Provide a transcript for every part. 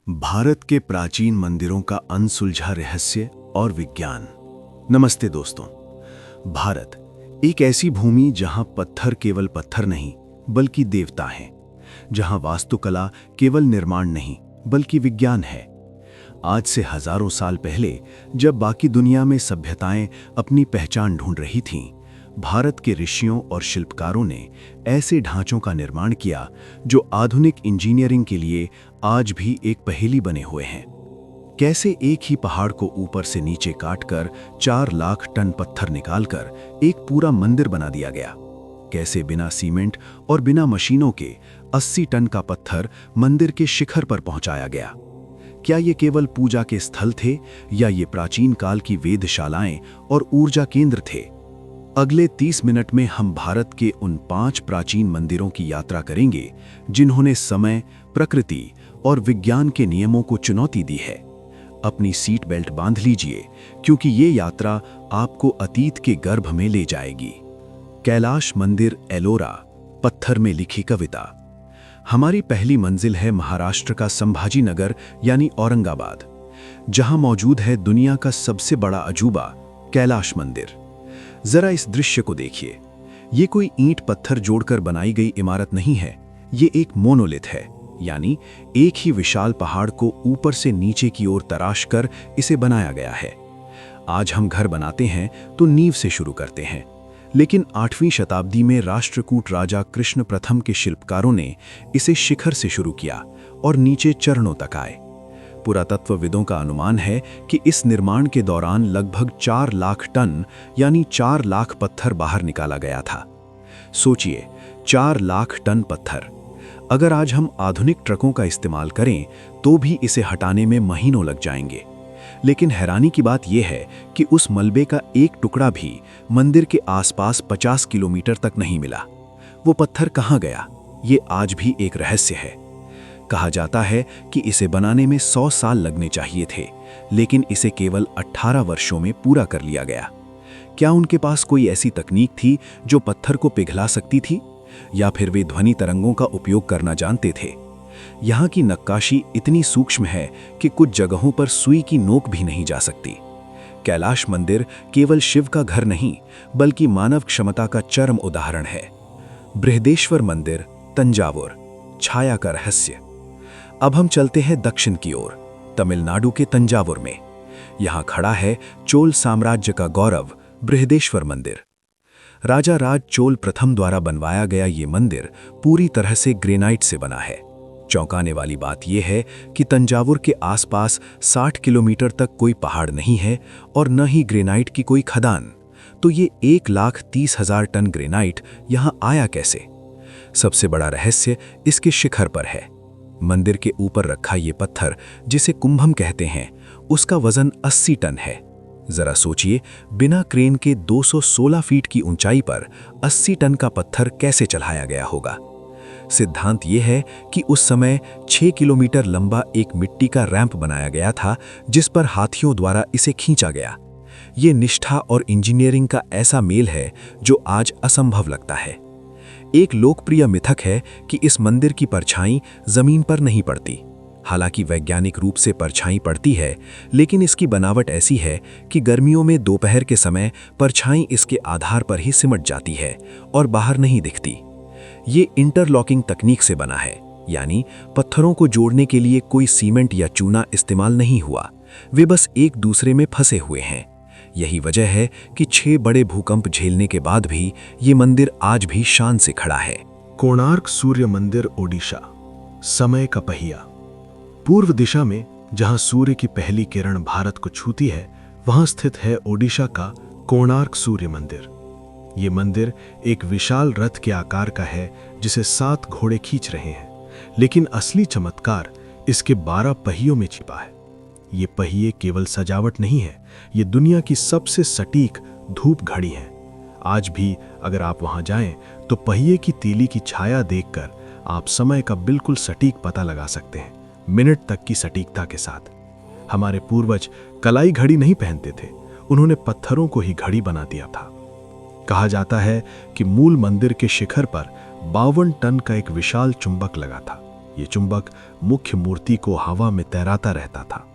भारत के प्राचीन मंदिरों का अनसुलझा रहस्य और विज्ञान। नमस्ते दोस्तों। भारत एक ऐसी भूमि जहां पत्थर केवल पत्थर नहीं बल्कि देवता हैं, जहां वास्तुकला केवल निर्माण नहीं बल्कि विज्ञान है। आज से हजारों साल पहले जब बाकी दुनिया में सभ्यताएं अपनी पहचान ढूंढ रही थीं, भारत के ऋषियों और शिल्पकारों ने ऐसे ढांचों का निर्माण किया जो आधुनिक इंजीनियरिंग के लिए आज भी एक पहेली बने हुए हैं। कैसे एक ही पहाड़ को ऊपर से नीचे काटकर 4 लाख टन पत्थर निकालकर एक पूरा मंदिर बना दिया गया। कैसे बिना सीमेंट और बिना मशीनों के 80 टन का पत्थर मंदिर के शिखर पर पहुंचाया गया। क्या ये केवल पूजा के स्थल थे या ये प्राचीन काल की वेधशालाएं और ऊर्जा केंद्र थे? अगले 30 मिनट में हम भारत के उन 5 प्राचीन मंदिरों की यात्रा करेंगे जिन्होंने समय, प्रकृति और विज्ञान के नियमों को चुनौती दी है। अपनी सीट बेल्ट बांध लीजिए, क्योंकि ये यात्रा आपको अतीत के गर्भ में ले जाएगी। कैलाश मंदिर, एलोरा, पत्थर में लिखी कविता। हमारी पहली मंजिल है महाराष्ट्र का संभाजी नगर यानी औरंगाबाद, जहां मौजूद है दुनिया का सबसे बड़ा अजूबा कैलाश मंदिर। जरा इस दृश्य को देखिए। ये कोई ईंट पत्थर जोड़कर बनाई गई इमारत नहीं है, ये एक मोनोलिथ है, यानी एक ही विशाल पहाड़ को ऊपर से नीचे की ओर तराश कर इसे बनाया गया है। आज हम घर बनाते हैं तो नींव से शुरू करते हैं, लेकिन 8वीं शताब्दी में राष्ट्रकूट राजा कृष्ण प्रथम के शिल्पकारों ने इसे शिखर से शुरू किया और नीचे चरणों तक आए। पुरातत्वविदों का अनुमान है कि इस निर्माण के दौरान लगभग 4 लाख टन यानी 4 लाख पत्थर बाहर निकाला गया था। सोचिए, 4 लाख टन पत्थर। अगर आज हम आधुनिक ट्रकों का इस्तेमाल करें तो भी इसे हटाने में महीनों लग जाएंगे। लेकिन हैरानी की बात यह है कि उस मलबे का एक टुकड़ा भी मंदिर के आसपास 50 किलोमीटर तक नहीं मिला। वो पत्थर कहाँ गया, ये आज भी एक रहस्य है। कहा जाता है कि इसे बनाने में 100 साल लगने चाहिए थे, लेकिन इसे केवल 18 वर्षों में पूरा कर लिया गया। क्या उनके पास कोई ऐसी तकनीक थी जो पत्थर को पिघला सकती थी, या फिर वे ध्वनि तरंगों का उपयोग करना जानते थे? यहाँ की नक्काशी इतनी सूक्ष्म है कि कुछ जगहों पर सुई की नोक भी नहीं जा सकती। कैलाश मंदिर केवल शिव का घर नहीं बल्कि मानव क्षमता का चरम उदाहरण है। बृहदेश्वर मंदिर, तंजावुर, छाया का रहस्य। अब हम चलते हैं दक्षिण की ओर, तमिलनाडु के तंजावुर में। यहाँ खड़ा है चोल साम्राज्य का गौरव, बृहदेश्वर मंदिर। राजा राज चोल प्रथम द्वारा बनवाया गया ये मंदिर पूरी तरह से ग्रेनाइट से बना है। चौंकाने वाली बात यह है कि तंजावुर के आसपास 60 किलोमीटर तक कोई पहाड़ नहीं है और न ही ग्रेनाइट की कोई खदान। तो ये 1,30,000 टन ग्रेनाइट यहाँ आया कैसे? सबसे बड़ा रहस्य इसके शिखर पर है। मंदिर के ऊपर रखा ये पत्थर, जिसे कुंभम कहते हैं, उसका वजन 80 टन है। जरा सोचिए, बिना क्रेन के 216 फीट की ऊंचाई पर 80 टन का पत्थर कैसे चढ़ाया गया होगा? सिद्धांत यह है कि उस समय 6 किलोमीटर लंबा एक मिट्टी का रैंप बनाया गया था, जिस पर हाथियों द्वारा इसे खींचा गया। ये निष्ठा और इंजीनियरिंग का ऐसा मेल है जो आज असंभव लगता है। एक लोकप्रिय मिथक है कि इस मंदिर की परछाई जमीन पर नहीं पड़ती। हालांकि वैज्ञानिक रूप से परछाई पड़ती है, लेकिन इसकी बनावट ऐसी है कि गर्मियों में दोपहर के समय परछाई इसके आधार पर ही सिमट जाती है और बाहर नहीं दिखती। ये इंटरलॉकिंग तकनीक से बना है, यानी पत्थरों को जोड़ने के लिए कोई सीमेंट या चूना इस्तेमाल नहीं हुआ, वे बस एक दूसरे में फंसे हुए हैं। यही वजह है कि 6 बड़े भूकंप झेलने के बाद भी ये मंदिर आज भी शान से खड़ा है। कोणार्क सूर्य मंदिर, ओडिशा। समय का पहिया। पूर्व दिशा में जहां सूर्य की पहली किरण भारत को छूती है, वहां स्थित है ओडिशा का कोणार्क सूर्य मंदिर। ये मंदिर एक विशाल रथ के आकार का है जिसे 7 घोड़े खींच रहे हैं, लेकिन असली चमत्कार इसके 12 पहियों में छिपा है। ये पहिए केवल सजावट नहीं है, ये दुनिया की सबसे सटीक धूप घड़ी है। आज भी अगर आप वहां जाएं तो पहिए की तीली की छाया देखकर आप समय का बिल्कुल सटीक पता लगा सकते हैं, मिनट तक की सटीकता के साथ। हमारे पूर्वज कलाई घड़ी नहीं पहनते थे, उन्होंने पत्थरों को ही घड़ी बना दिया था। कहा जाता है कि मूल मंदिर के शिखर पर 52 टन का एक विशाल चुंबक लगा था। ये चुंबक मुख्य मूर्ति को हवा में तैराता रहता था,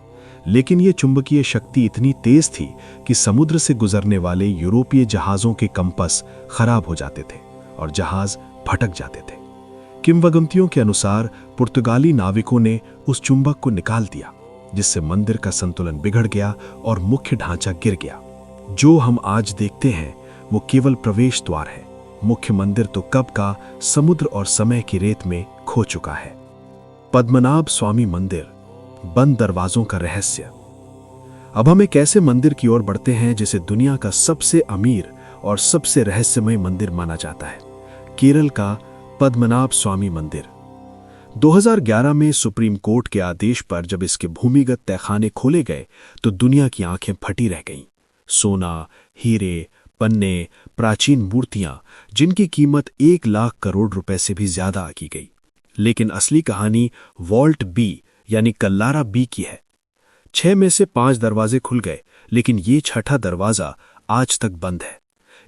लेकिन ये चुंबकीय शक्ति इतनी तेज थी कि समुद्र से गुजरने वाले यूरोपीय जहाज़ों के कंपस खराब हो जाते थे और जहाज़ भटक जाते थे। किंवदंतियों के अनुसार पुर्तगाली नाविकों ने उस चुंबक को निकाल दिया, जिससे मंदिर का संतुलन बिगड़ गया और मुख्य ढांचा गिर गया। जो हम आज देखते हैं वो केवल प्रवेश द्वार है। मुख्य मंदिर तो कब का समुद्र और समय की रेत में खो चुका है। पद्मनाभ स्वामी मंदिर, बंद दरवाजों का रहस्य। अब हम एक ऐसे मंदिर की ओर बढ़ते हैं जिसे दुनिया का सबसे अमीर और सबसे रहस्यमय मंदिर माना जाता है, केरल का पद्मनाभ स्वामी मंदिर। 2011 में सुप्रीम कोर्ट के आदेश पर जब इसके भूमिगत तहखाने खोले गए तो दुनिया की आंखें फटी रह गईं। सोना, हीरे, पन्ने, प्राचीन मूर्तियां जिनकी कीमत 1 लाख करोड़ रुपए से भी ज्यादा आकी गई। लेकिन असली कहानी वॉल्ट बी यानी कल्लारा बी की है। 6 में से 5 दरवाजे खुल गए, लेकिन ये छठा दरवाजा आज तक बंद है।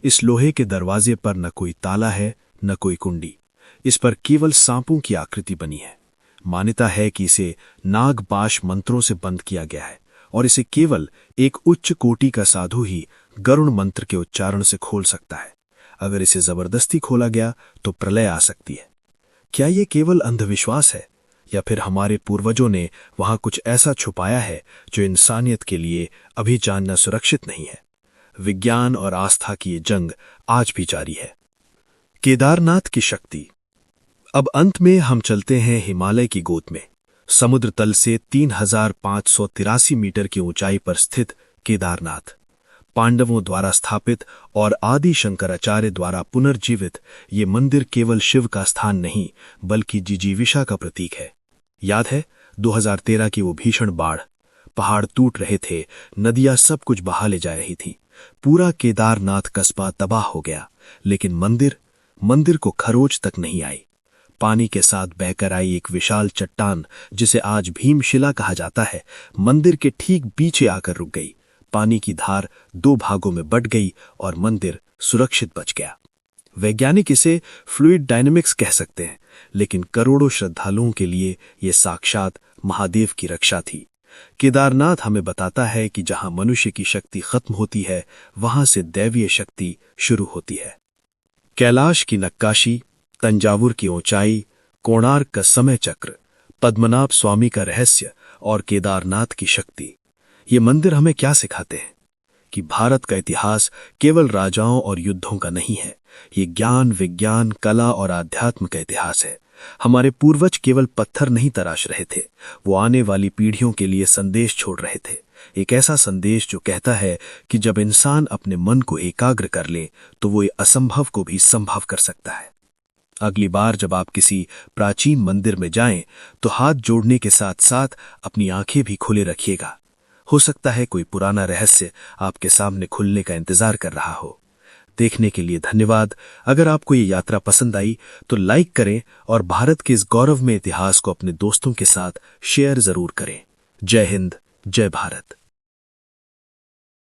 इस लोहे के दरवाजे पर न कोई ताला है, न कोई कुंडी। इस पर केवल सांपों की आकृति बनी है। मान्यता है कि इसे नागपाश मंत्रों से बंद किया गया है और इसे केवल एक उच्च कोटि का साधु ही गरुण मंत्र के उच्चारण से खोल सकता है। अगर इसे जबरदस्ती खोला गया तो प्रलय आ सकती है। क्या यह केवल अंधविश्वास है या फिर हमारे पूर्वजों ने वहां कुछ ऐसा छुपाया है जो इंसानियत के लिए अभी जानना सुरक्षित नहीं है? विज्ञान और आस्था की ये जंग आज भी जारी है। केदारनाथ की शक्ति। अब अंत में हम चलते हैं हिमालय की गोद में। समुद्र तल से 3583 मीटर की ऊंचाई पर स्थित केदारनाथ, पांडवों द्वारा स्थापित और आदि शंकराचार्य द्वारा पुनर्जीवित ये मंदिर केवल शिव का स्थान नहीं बल्कि जिजीविषा का प्रतीक है। याद है 2013 की वो भीषण बाढ़? पहाड़ टूट रहे थे, नदियां सब कुछ बहा ले जा रही थी, पूरा केदारनाथ कस्बा तबाह हो गया, लेकिन मंदिर को खरोच तक नहीं आई। पानी के साथ बहकर आई एक विशाल चट्टान, जिसे आज भीमशिला कहा जाता है, मंदिर के ठीक पीछे आकर रुक गई। पानी की धार 2 भागों में बट गई और मंदिर सुरक्षित बच गया। वैज्ञानिक इसे फ्लूइड डायनेमिक्स कह सकते हैं, लेकिन करोड़ों श्रद्धालुओं के लिए यह साक्षात महादेव की रक्षा थी। केदारनाथ हमें बताता है कि जहां मनुष्य की शक्ति खत्म होती है, वहां से दैवीय शक्ति शुरू होती है। कैलाश की नक्काशी, तंजावुर की ऊंचाई, कोणार्क का समय चक्र, पद्मनाभ स्वामी का रहस्य और केदारनाथ की शक्ति, ये मंदिर हमें क्या सिखाते हैं? कि भारत का इतिहास केवल राजाओं और युद्धों का नहीं है, ये ज्ञान, विज्ञान, कला और आध्यात्म का इतिहास है। हमारे पूर्वज केवल पत्थर नहीं तराश रहे थे, वो आने वाली पीढ़ियों के लिए संदेश छोड़ रहे थे। एक ऐसा संदेश जो कहता है कि जब इंसान अपने मन को एकाग्र कर ले तो वो असंभव को भी संभव कर सकता है। अगली बार जब आप किसी प्राचीन मंदिर में जाएं तो हाथ जोड़ने के साथ साथ अपनी आंखें भी खुले रखिएगा। हो सकता है कोई पुराना रहस्य आपके सामने खुलने का इंतजार कर रहा हो। देखने के लिए धन्यवाद। अगर आपको ये यात्रा पसंद आई तो लाइक करें और भारत के इस गौरवमय इतिहास को अपने दोस्तों के साथ शेयर जरूर करें। जय हिंद, जय भारत।